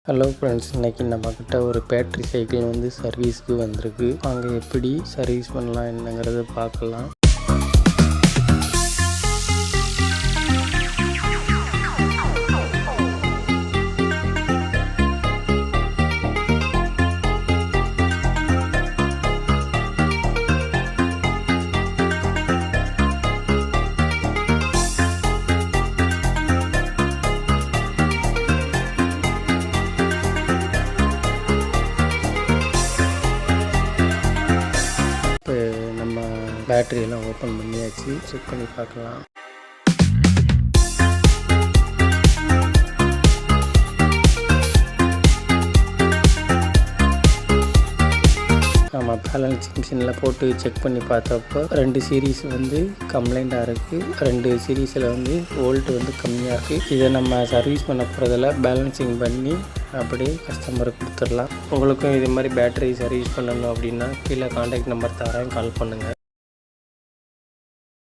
Hello friends, இன்றைக்கி நம்மக்கிட்ட ஒரு பேட்ரி சைக்கிள் சர்வீஸ்க்கு வந்திருக்கு. அங்கே எப்படி சர்வீஸ் பண்ணலாம் என்னங்கிறத பார்க்கலாம். இப்போ நம்ம பேட்டரியெல்லாம் ஓப்பன் பண்ணியாச்சு, செக் பண்ணி பார்க்கலாம். நம்ம பேலன்சிங் மிஷினில் போட்டு செக் பண்ணி பார்த்தப்போ 2 சீரீஸ் கம்ப்ளைண்ட்டாக இருக்குது. 2 சீரீஸில் வோல்ட் கம்மியாக இருக்குது. இதை நம்ம சர்வீஸ் பண்ண போகிறதில் பேலன்சிங் பண்ணி அப்படியே கஸ்டமருக்கு கொடுத்துடலாம். உங்களுக்கும் இது மாதிரி பேட்டரி சர்வீஸ் பண்ணணும் அப்படின்னா கீழே கான்டாக்ட் நம்பர் தரேன், கால் பண்ணுங்கள்.